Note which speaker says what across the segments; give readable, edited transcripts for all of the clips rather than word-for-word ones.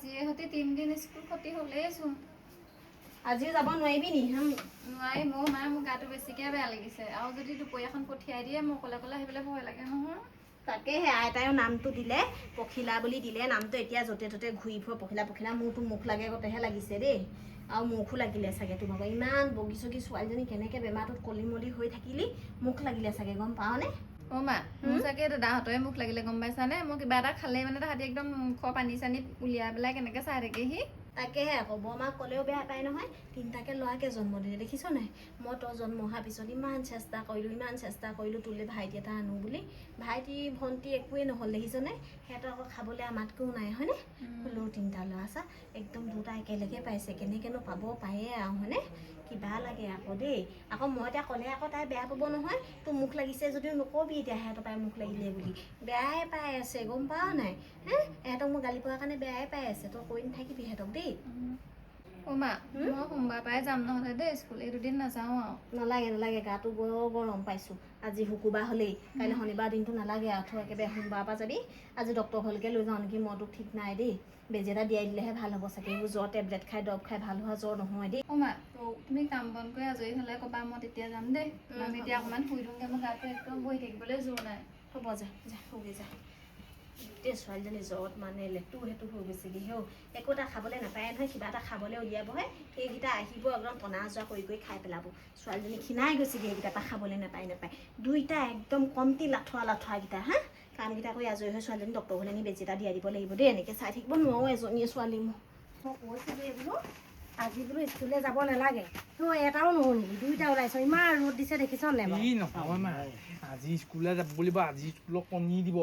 Speaker 1: আজিহঁতে 3 দিন স্কুল ক্ষতি হ'লেইচোন।
Speaker 2: আজিও যাব নোৱাৰিবি নি?
Speaker 1: নোৱাৰিম অ' মা, মোৰ গাটো বেছিকৈ বেয়া লাগিছে। আৰু যদি দুপৰীয়াখন পঠিয়াই দিয়ে মোক অকলে অকলে আহিবলৈ ভয় লাগে নহয়।
Speaker 2: তাকেহে আইতায়ো নামটো দিলে, পখিলা বুলি দিলে নামটো। এতিয়া য'তে ত'তে ঘূৰি ফুৰে পখিলা পখিলা। মোৰতো মুখ লাগে গতেহে লাগিছে দেই। আৰু মুখো লাগিলে চাগে তোমাক। ইমান বগী চগী ছোৱালীজনী কেনেকৈ বেমাৰটোত কলি মলি হৈ থাকিলি, মুখ লাগিলে চাগে গম পাৱনে?
Speaker 1: অ' মা, মোৰ চাগে দাদাহঁতৰে মুখ লাগিলে গম পাইছানে? মই কিবা এটা খালেই মানে তাহাঁতি একদম মুখৰ পানী চানী উলিয়াই পেলাই কেনেকৈ চাই থাকেহি।
Speaker 2: তাকেহে আকৌ বৰমাক ক'লেও বেয়া পায় নহয়। 3টাকে ল'ৰাকে জন্ম দিলে দেখিছ নাই? মই তই জন্ম হোৱাৰ পিছত ইমান চেষ্টা কৰিলোঁ তোলৈ ভাইটি এটা আনো বুলি। ভাইটি ভণ্টি একোৱেই নহ'ল দেখিছনে? সিহঁতৰ আকৌ খাবলৈ আমাতকৈও নাই হয়নে? হ'লেও 3টা ল'ৰা চা একদম 2টা একেলগে পাইছে। কেনেকৈনো পাব পাৰে আৰু হয়নে? কিবা লাগে আকৌ দেই। আকৌ মই এতিয়া ক'লে আকৌ তাই বেয়া পাব নহয়। তোৰ মুখ লাগিছে যদিও নকবি এতিয়া সিহঁতৰ পৰাই মুখ লাগিলে বুলি। বেয়াই পাই আছে গম পাৱ নাই? এহঁতক মই গালি পোৱাৰ কাৰণে বেয়াই পাই আছে। তই কৈ নাথাকিবি সিহঁতক দেই।
Speaker 1: অ' মা, মই সোমবাৰ পৰাই যাম নহ'লে দেই স্কুল। এই 2 দিন নাযাওঁ আৰু।
Speaker 2: নালাগে গাটো বৰ গৰম পাইছোঁ। আজি শুকুৰবাৰ হ'লেই, কাইলৈ শনিবাৰ দিনটো নালাগে আৰু থৈ একেবাৰে সোমবাৰৰ পৰা যাবি। আজি ডক্টৰ ঘৰলৈকে লৈ যাওঁ নেকি? মইতো ঠিক নাই দেই। বেজি এটা দিয়াই দিলেহে ভাল হ'ব চাগে। এইবোৰ জ্বৰ টেবলেট খাই দৰৱ খাই ভাল হোৱা জ্বৰ নহয় দেই।
Speaker 1: অ' মা, তুমি কাম বন কৰি আজৰি হ'লে ক'বা, মই তেতিয়া যাম দেই। আমি এতিয়া অকণমান শুই দিওঁগৈ। মোৰ গাটো একদম বহি থাকিবলৈ জোৰ নাই।
Speaker 2: হ'ব যা শুগৈ যা। গোটেই ছোৱালীজনী জ্বৰত মানে লেটু সেটু হৈ গৈছেগৈ হেও। একো এটা খাবলৈ নাপায় নহয়। কিবা এটা খাবলৈ উলিয়াবহে সেইকেইটা আহিব একদম টনা যোৱা কৰি খাই পেলাব। ছোৱালীজনী ক্ষীণাই গৈছেগৈ সেইকেইটাৰ পৰা খাবলৈ নাপায়। 2টা একদম কমটি লাথুৱাকেইটা কামকেইটা কৰি আজৰি হৈ ছোৱালীজনী ডক্টৰ ঘৰলৈ নি বেজি এটা দিয়াই দিব লাগিব দেই। এনেকৈ চাই থাকিব নোৱাৰোঁ এজনীয়ে ছোৱালী মই কৈছিলোঁ বোলো আজি বোলো স্কুললৈ যাব নালাগে। এটাও নহ'ল নেকি? 2টা ওলাইছ। ইমান ৰ'দ দিছে দেখিছ নাই বাৰু?
Speaker 3: নহয় মা, আজি স্কুললৈ যাব বুলিব। আজি স্কুলত কণী দিব।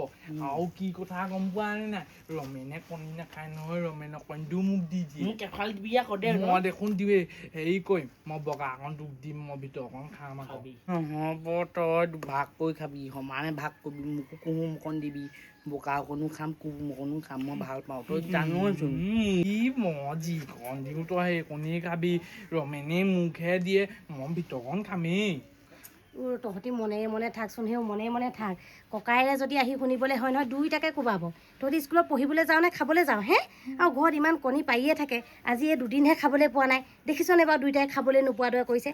Speaker 3: আৰু কি কথা গম পোৱা নাই? ৰমেনে কণী নাখায় নহয়। ৰমেনৰ কণীটো মোক দি দিয়ে। মই দেখোন দিওঁৱেই। হেৰি কৰিম, মই বগা অকণ তোক দিম, মই ভিতৰ অকণ খাম আকৌ।
Speaker 4: হ'ব তই ভাগ কৰি খাবি, সমানে ভাগ কৰিবি। মোকো কুহুম অকণ দিবি। বোকা অকণো খাম, কুহুম অকণো খাম। মই ভাল পাওঁ, তই জানোচোন।
Speaker 3: মই যিকণ দিওঁ তই সেইকণেই খাবি। ৰমেনে মোকহে দিয়ে, মই ভিতৰকণ খামেই।
Speaker 2: তহঁতি মনে মনে থাকচোন। মনে মনে থাক। ককাইৰে যদি আহি শুনিবলৈ হয় নহয় 2টাকে কোবাব। তহঁতি স্কুলত পঢ়িবলৈ যাওঁ নে খাবলৈ যাওঁ আৰু ঘৰত ইমান কণী পাৰিয়ে থাকে। আজি এই 2 দিনহে খাবলৈ পোৱা নাই। দেখিছনে বাৰু 2টাই খাবলৈ নোপোৱা দৰে কৰিছে।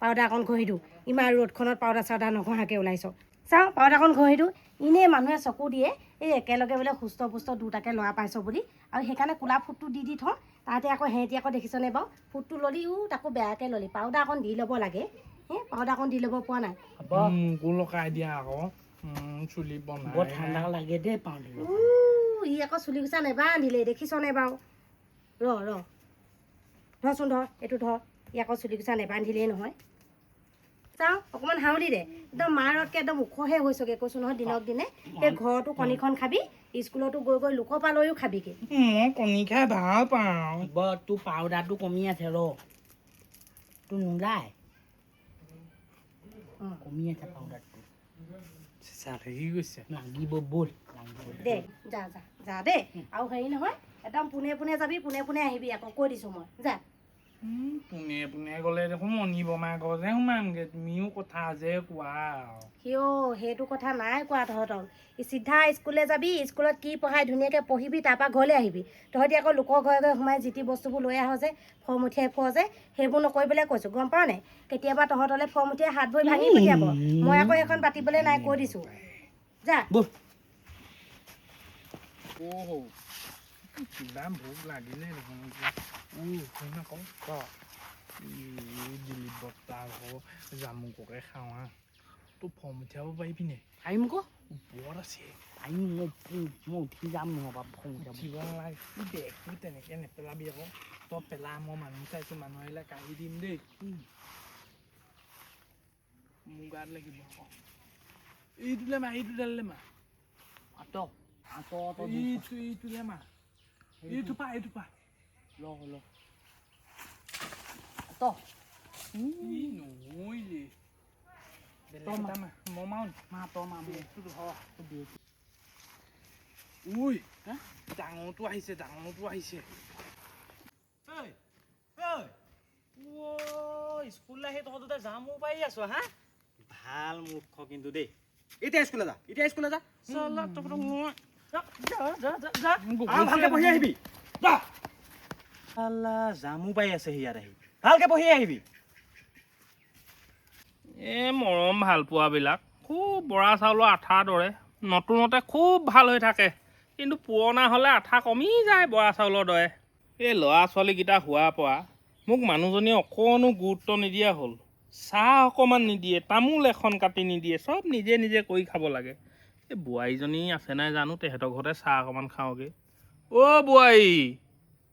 Speaker 2: পাউদাৰ অকণ ঘঁহি দিওঁ। ইমান ৰ'দখনত পাউদাৰ চাউদাৰ নঘঁহাকৈ ওলাইছ। চাওঁ পাউদাৰকণ ঘঁহি দিওঁ। এনেই মানুহে চকু দিয়ে এই একেলগে বোলে সুস্থ পুস্থ 2টাকে ল'ৰা পাইছ বুলি। আৰু সেইকাৰণে ক'লা ফুটটো দি থওঁ। তাহাঁতে আকৌ সিহঁতি আকৌ দেখিছনে বাৰু ফুটটো ল'লি তাকো বেয়াকৈ ল'লি। পাউদাৰ অকণ দি ল'ব লাগে। পাউদাৰ অকণ দি ল'ব পৰা নাই।
Speaker 3: মোকো লগাই দিয়া আকৌ। চুলি বনাই
Speaker 4: বৰ ঠাণ্ডা লাগে দেই পাউদাৰ।
Speaker 2: ই আকৌ চুলি কুচা নেবান্ধিলে দেখিছনে বাৰু? ধৰচোন ধৰ এইটো ধৰ। ই আকৌ চুলি কুচা নেবান্ধিলেই নহয়। চাওঁ অকণমান হাউলি দে। একদম মাৰতকৈ একদম ওখহে হৈছগৈ কৈছোঁ নহয় দিনক দিনে। সেই ঘৰতো কণীখন খাবি, স্কুলতো গৈ লোকৰ পৰা লৈও খাবিগৈ।
Speaker 3: মই কণী খাই ভাল পাওঁ।
Speaker 4: তোৰ পাউদাৰটো কমি আছে তোৰ নোলায়। কমি আছে পাউদাৰটো।
Speaker 3: লাগি গৈছে।
Speaker 4: লাগিব ব'ল
Speaker 2: দে যা দেই। আৰু হেৰি নহয় একদম পোনে পোনে যাবি, পোনে পোনে আহিবি আকৌ কৈ দিছোঁ মই। যা।
Speaker 3: পোনে পোনে গ'লে দেখোন মণি বৰমাৰ ঘৰতে সোমামগৈ। তুমিও কথা যে কোৱা
Speaker 2: সেইটো কথা নাই কোৱা তহঁতক। চিধা স্কুললৈ যাবি, স্কুলত কি পঢ়াই ধুনীয়াকৈ পঢ়িবি, তাৰপৰা ঘৰলৈ আহিবি। তহঁতি আকৌ লোকৰ ঘৰে সোমাই যি টি বস্তুবোৰ লৈ আহ যে, ফৰ্ম উঠিয়াই ফুৰ যে, সেইবোৰ নকৰিবলৈ কৈছোঁ গম পাৱ নাই? কেতিয়াবা তহঁতলৈ ফৰ্ম উঠিয়াই হাত ভৰি ভাঙি পঠিয়াব। মই আকৌ সেইখন পাতিবলৈ নাই কৈ দিছোঁ। যা
Speaker 3: কিবা ভোক লাগিলে দেখোন। শুন আকৌ দিলীপ বৰ্তা আকৌ জামুককে খাওঁ তোৰ ফৰ্ম উঠিয়াব পাৰিবি নে?
Speaker 4: পাৰিম আকৌ।
Speaker 3: ওপৰত আছে।
Speaker 4: মই উঠি যাম নহ'বা
Speaker 3: উঠিব নালাগে। বেগটো তেনেকৈ নেপেলাবি আকৌ। তই পেলা, মই মানুহ চাইছোঁ। মানুহ আহিলে কাঢ়ি দিম দেই। মোৰ গাত লাগিব আকৌ। এইটোলে মাৰ, এইটো ডাললে মাৰ। এইটোলে মাৰ। এইটো পা নহৈলে মই ডাঙৰটো আহিছে।
Speaker 4: স্কুললৈ আহি তহঁত দুটা জামু পাৰি আছো হা? ভাল মূৰ্খ কিন্তু দেই। এতিয়া স্কুললৈ যা। ভালকে পঢ়ি আহিবি।
Speaker 5: আল্লা জামু পাই আছে ইয়াত আহি ভালকে পঢ়ি আহিবি
Speaker 6: মৰম ভাল পোৱাবিলাক খুব বৰা চাউলৰ আঠাৰ দৰে নতুনতে খুব ভাল হৈ থাকে কিন্তু পুৰণা হ'লে আঠা কমি যায় বৰা চাউলৰ দৰে এই ল'ৰা ছোৱালীকেইটা হোৱাৰ পৰা মোক মানুহজনীয়ে অকণো গুৰুত্ব নিদিয়া হ'ল চাহ অকণমান নিদিয়ে তামোল এখন কাটি নিদিয়ে চব নিজে নিজে কৰি খাব লাগে এই বোৱাৰীজনী আছে নাই জানো তেহেঁতৰ ঘৰতে চাহ অকণমান খাওঁগৈ অ' বোৱাৰী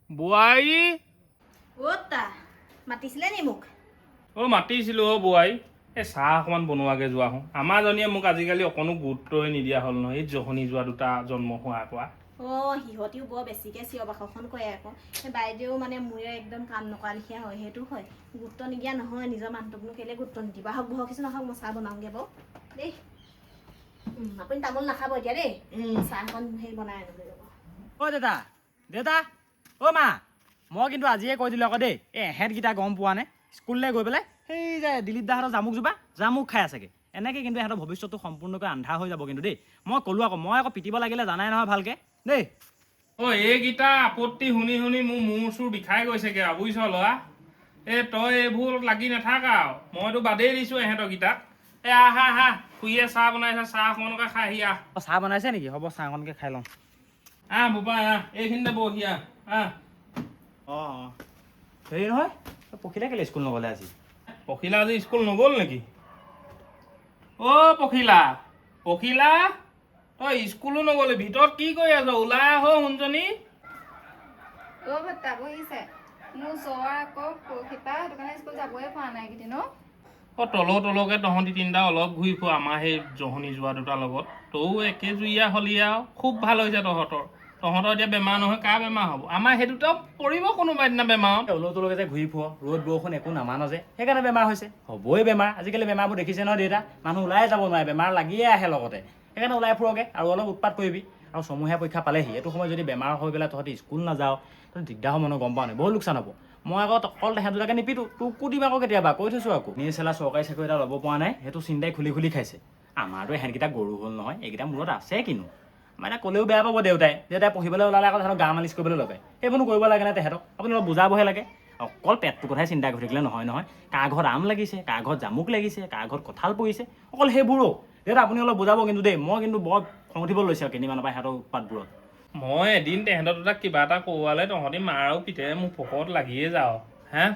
Speaker 6: বোৱাৰী
Speaker 2: তা মাতিছিলে নি মোক
Speaker 6: অ' মাতিছিলোঁ অ' বোৱাৰী এই চাহ অকণমান বনোৱাকৈ যোৱা হওঁ আমাৰজনীয়ে মোক আজিকালি অকণো গুৰুত্বই নিদিয়া হ'ল নহয় এই জহনি যোৱা দুটা জন্ম হোৱাৰ পৰা
Speaker 2: সিহঁতিও বৰ বেছিকৈ চিঞৰ বাখৰখন কৰে আকৌ সেই বাইদেউ মানে মোৰে একদম কাম নকৰা লিখীয়া হয় সেইটো হয় গুৰুত্ব নিদিয়া নহয় নিজৰ মানুহটোকনো কেলৈ গুৰুত্ব নিদিবা হওক বহক কিছু নহওক মই চাহ বনাওঁগৈ বাৰু দেই আপুনি তামোল নাখাব এতিয়া দেই চাহ অকণ হেৰি বনাই আনোগৈ ৰ'ব
Speaker 5: অ' দেউতা দেউতা অ' মা মই কিন্তু আজিয়ে কৈ দিলোঁ আকৌ দেই এহেঁতকেইটা গম পোৱা নে স্কুললৈ গৈ পেলাই সেই যে দিলীপ দাহঁতৰ জামুকজোপা জামুক খাই আছেগৈ এনেকৈ কিন্তু ইহঁতৰ ভৱিষ্যতটো সম্পূৰ্ণকৈ আন্ধাৰ হৈ যাব কিন্তু দেই মই ক'লোঁ আকৌ মই আকৌ পিটিব লাগিলে জানাই নহয় ভালকৈ দেই
Speaker 6: অ' এইকেইটা আপত্তি শুনি শুনি মোৰ মূৰ চুৰ বিষাই গৈছেগৈ আৰু বুজিছ ল'ৰা তই এইবোৰ লাগি নাথাক আৰু মইতো বাদেই দিছোঁ এহেঁতৰকেইটাক আহা আহা খুৰীয়ে চাহ বনাইছে চাহ অকণকে খাই আহি আহ
Speaker 5: চাহ বনাইছে নেকি হ'ব চাহ অকণকৈ খাই লওঁ
Speaker 6: বোপাই আহ এইখিনিতে বহি আহ
Speaker 5: অঁ হেৰি নহয় পখিলে কেলৈ স্কুল নগ'লে আজি
Speaker 6: পখিলা আজি স্কুল নগ'ল নেকি অ' পখিলা পখিলা তই স্কুলো নগ'লি ভিতৰত কি কৰি আছ ওলাই আহ শুনজনী
Speaker 1: অ' ভত্তা বহিছে মোৰ জ্বৰ আকৌ পৰহিপা সেইটো কাৰণে স্কুল যাবই পৰা নাই এইকেইদিন
Speaker 6: তলকে তহঁতি তিনিটা অলপ ঘূৰি ফুৰ আমাৰ সেই জহনি যোৱা দুটাৰ লগত তয়ো একে জুইয়া হলি আৰু খুব ভাল হৈছে তহঁতৰ এতিয়া বেমাৰ নহয় কাৰ বেমাৰ হ'ব আমাৰ সেইটোতো পৰিব কোনোবা দিনা বেমাৰত
Speaker 5: তলকে যে ঘূৰি ফুৰ ৰ'দ বৰষুণ একো নামানো যে সেইকাৰণে বেমাৰ হৈছে হ'বই বেমাৰ আজিকালি বেমাৰবোৰ দেখিছে নহয় দেউতা মানুহ ওলাই যাব নোৱাৰে বেমাৰ লাগিয়ে আহে লগতে সেইকাৰণে ওলাই ফুৰগে আৰু অলপ উৎপাত কৰিবি আৰু ছমহীয়া পৰীক্ষা পালেহি এইটো সময়ত যদি বেমাৰ হৈ পেলাই তহঁতি স্কুল নাযাওঁ তহঁতি দিগদাৰ হ'ব নহয় গম পাওঁ নাই বহুত লোকচান হ'ব মই আকৌ অকল তেহেঁত দুটাকে নিপিটো তোকো দিম আকৌ কেতিয়াবা কৈ থৈছোঁ আকৌ নিউজ চৰকাৰী চাকৰি এটা ল'ব পৰা নাই সেইটো চিন্তাই খুলি খাইছে আমাৰতো এহেঁতকেইটা গৰু হ'ল নহয় এইকেইটা মূৰত আছে কিনো মানে ক'লেও বেয়া পাব দেউতাই পঢ়িবলৈ ওলালে আকৌ তাহাঁতক গা মালিচ কৰিবলৈ লগায় সেইবোৰনো কৰিব লাগে নে তেহেঁতক আপুনি অলপ বুজাবহে লাগে অকল পেটটোৰ কথাই চিন্তা কৰি থাকিলে নহয় কাৰ ঘৰত আম লাগিছে কাৰ ঘৰত জামুক লাগিছে কাৰ ঘৰত কঁঠাল পৰিছে অকল সেইবোৰো দেউতা আপুনি অলপ বুজাব কিন্তু দেই মই কিন্তু বৰ খং উঠিব লৈছোঁ আৰু কেইদিনমানৰ পৰা সিহঁতৰ উৎপাতবোৰত
Speaker 6: মই এদিন তেহেঁতৰ দুটাক কিবা এটা কৰোৱালে তহঁতি মাৰ আৰু পিতেৰে মোক ভোকত লাগিয়ে যাওঁ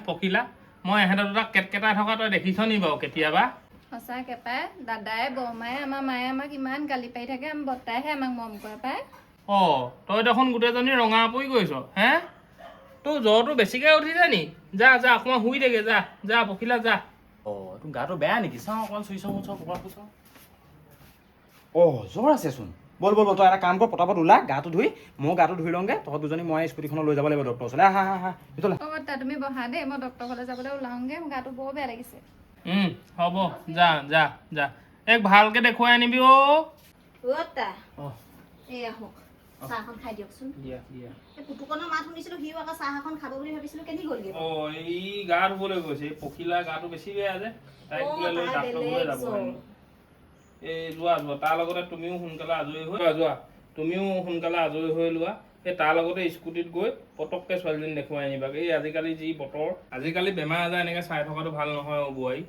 Speaker 6: পখিলা মই এহেঁতৰ দুটাক কেটকেটাই থকা তই দেখিছ নি বাৰু কেতিয়াবা
Speaker 1: সঁচাকৈ পাই দাদাই বৰমায়ে আমাৰ মায়ে আমাক ইমান গালি পাৰি থাকে আমাৰ বৰ্তাইহে আমাক মৰম কৰে পাই
Speaker 6: তই দেখোন গোটেইজনী ৰঙা পৰি গৈছ তোৰ জ্বৰটো বেছিকৈ উঠিছে নি যা অকণমান শুই থাকে যা পখিলা যা
Speaker 5: তোৰ গাটো বেয়া নেকি চাওঁ অকণমান চুই চাওঁ জ্বৰ আছেচোন বল তই এটা কাম কৰ পটাপট ওলা গাটো ধুই মই গাটো ধুই লওঁগৈ তহঁত দুজনী মই স্কুটিখনত লৈ যাব লাগিব ডক্টৰৰ ওচৰলৈ আহা ভিতৰলৈ
Speaker 1: অ' বৰ্তা তুমি বহা দেই মই ডক্টৰৰ ঘৰলৈ যাবলৈ ওলাওঁগৈ মোৰ গাটো বৰ বেয়া লাগিছে
Speaker 6: হ'ব যা এক ভালকৈ দেখুৱাই আনিবি
Speaker 2: চাহখন খাই দিয়কচোন পুতুকনৰ মাত শুনিছিলোঁ সিও আকৌ চাহ এখন খাব বুলি ভাবিছিলোঁ কেনি গ'লগৈ
Speaker 6: এই গা ধুবলৈ গৈছে পখিলা গাটো বেছি বেয়া যে তাইক লৈ ডাক্তৰৰ ঘৰলৈ যাব যোৱা তাৰ লগতে তুমিও সোনকালে আজৰি হৈ লোৱা সেই তাৰ লগতে স্কুটিত গৈ পটককৈ ছোৱালীজনী দেখুৱাই আনিবা এই আজিকালি যি বতৰ আজিকালি বেমাৰ আজাৰ এনেকৈ চাই থকাটো ভাল নহয় বোৱাৰী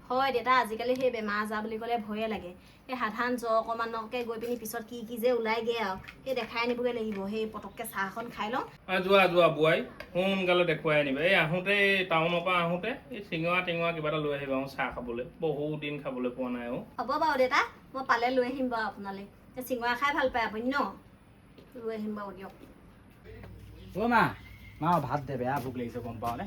Speaker 2: হয় দেউতা আজিকালি সেই বেমাৰ আজাৰ বুলি ক'লে ভয়ে লাগে সেই সাধাৰণ জ্বৰ অকণমানকে গৈ পিনি পিছত কি যে ওলাইগে আৰু সেই দেখাই আনিবগৈ লাগিব সেই পটককৈ চাহ এখন খাই লওঁ
Speaker 6: যোৱা বোৱাৰী সোনকালে দেখুৱাই আনিবা এই আহোঁতে টাউনৰ পৰা আহোঁতে এই চিঙৰা টিঙৰা কিবা এটা লৈ আহিবা চাহ খাবলৈ বহুত দিন খাবলৈ পোৱা নাই
Speaker 2: হ'ব বাৰু দেউতা মই পালে লৈ আহিম বাৰু আপোনালৈ চিঙৰা খাই ভাল পায় আপুনি ন লৈ আহিম বাৰু দিয়ক
Speaker 5: মা ভাত দে বেয়া ভোক লাগিছে গম পাওঁ নে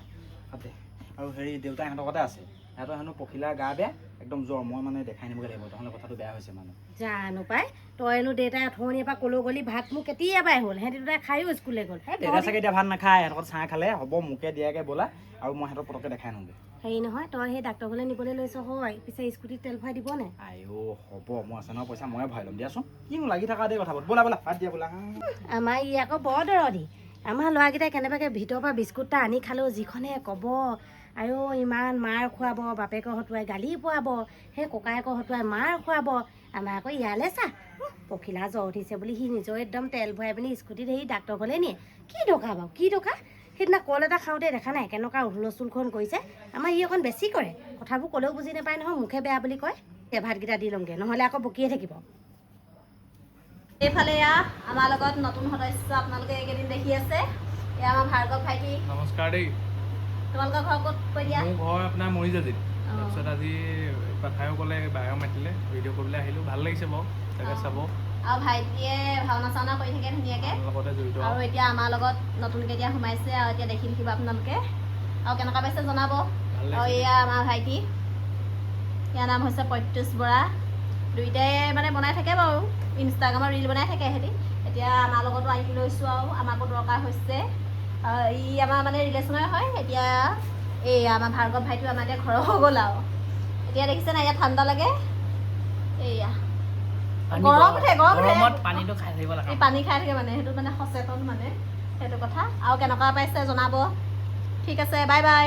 Speaker 5: ভাত দে আৰু হেৰি দেউতা সিহঁতৰ ঘৰতে আছে সিহঁতৰ হেনো পখিলা গা বেয়া একদম জ্বৰ মই মানে দেখাই নিবগৈ লাগিব নহ'লে কথাটো বেয়া হৈছে মানে
Speaker 2: জানো পাই তইনো দেউতাই অথনিৰ পৰা ক'লৈ গ'লি ভাত মোক কেতিয়াবাই হ'ল সিহঁতি দুটাই খায়ো স্কুললৈ গ'ল
Speaker 5: দেউতা চাগে এতিয়া ভাত নাখায় সিহঁতৰ চাহ খালে হ'ব মোকে দিয়াকৈ ব'লা আৰু মই সিহঁতক পটককৈ দেখাই আনোগৈ
Speaker 2: হেৰি নহয় তই সেই ডাক্তৰ ঘৰলৈ নিবলৈ লৈছ হয় পিছে স্কুটিত তেল ভৰাই দিবনে
Speaker 5: হ'ব মই আছে নহয় পইচা ময়ে ভৰাই ল'ম দিয়াচোন কিনো লাগি থকা দেই কথা ব'লা ভাত দিয়া ব'লা
Speaker 2: আমাৰ ই আকৌ বৰ দৰদি আমাৰ ল'ৰাকেইটাই কেনেবাকৈ ভিতৰৰ পৰা বিস্কুট এটা আনি খালেও যিখনে ক'ব আৰু ইমান মাৰ খুৱাব বাপেকৰ হতুৱাই গালি পোৱাব সেই ককায়েকৰ হতুৱাই মাৰ খুৱাব আমাৰ আকৌ ইয়ালৈ চা পখিলা জ্বৰ উঠিছে বুলি সি নিজৰ একদম তেল ভৰাই পিনি স্কুটিত সেই ডাক্তৰ ঘৰলৈ নিয়ে কি দৰকাৰ বাৰু কি দৰকাৰ সেইদিনা কল এটা খাওঁতে দেখা নাই কেনেকুৱা হুলস্থুলখন কৰিছে আমাৰ ই অকণ বেছি কৰে কথাবোৰ ক'লেও বুজি নাপায় নহয় মুখে বেয়া বুলি কয় ভাতকেইটা দি ল'মগৈ নহ'লে আকৌ বকিয়ে থাকিব
Speaker 7: এইফালে এয়া আমাৰ লগত নতুন সদস্য আপোনালোকে এইকেইদিন দেখি আছে এয়া আমাৰ ভাৰ্গৱ ভাইটি
Speaker 3: নমস্কাৰ দেই
Speaker 7: তোমালোকৰ ঘৰ ক'ত কৈ দিয়া
Speaker 3: মোৰ ঘৰ আপোনাৰ মৰিজাজিত তাৰপিছত আজি কথায়ো ক'লে বায়েও মাতিলে ভিডিঅ' কৰিবলৈ আহিলোঁ ভাল লাগিছে বাৰু তাকে চাব
Speaker 7: আৰু ভাইটিয়ে ভাওনা চাওনা কৰি থাকে ধুনীয়াকৈ
Speaker 3: লগতে জড়িত
Speaker 7: আৰু এতিয়া আমাৰ লগত নতুনকৈ এতিয়া সোমাইছে আৰু এতিয়া দেখি থাকিব আপোনালোকে আৰু কেনেকুৱা পাইছে জনাব আৰু এয়া আমাৰ ভাইটি ইয়াৰ নাম হৈছে প্ৰত্যুষ বৰা দুইটাই মানে বনাই থাকে বাৰু ইনষ্টাগ্ৰামত ৰিল বনাই থাকে সিহঁতি এতিয়া আমাৰ লগতো আহি লৈছোঁ আৰু আমাকো দৰকাৰ হৈছে ই আমাৰ মানে ৰিলেশ্যনৰে হয় এতিয়া এই আমাৰ ভাৰ্গৱ ভাইটিও আমাৰ এতিয়া ঘৰৰ হৈ গ'ল আৰু এতিয়া দেখিছে নাই ইয়াত ঠাণ্ডা লাগে এয়া গৰম উঠে
Speaker 4: গৰমত পানীটো খাই থাকিব লাগে
Speaker 7: এই পানী খাই থাকে মানে সেইটো মানে সচেতন মানে সেইটো কথা আৰু কেনেকুৱা পাইছে জনাব ঠিক আছে বাই বাই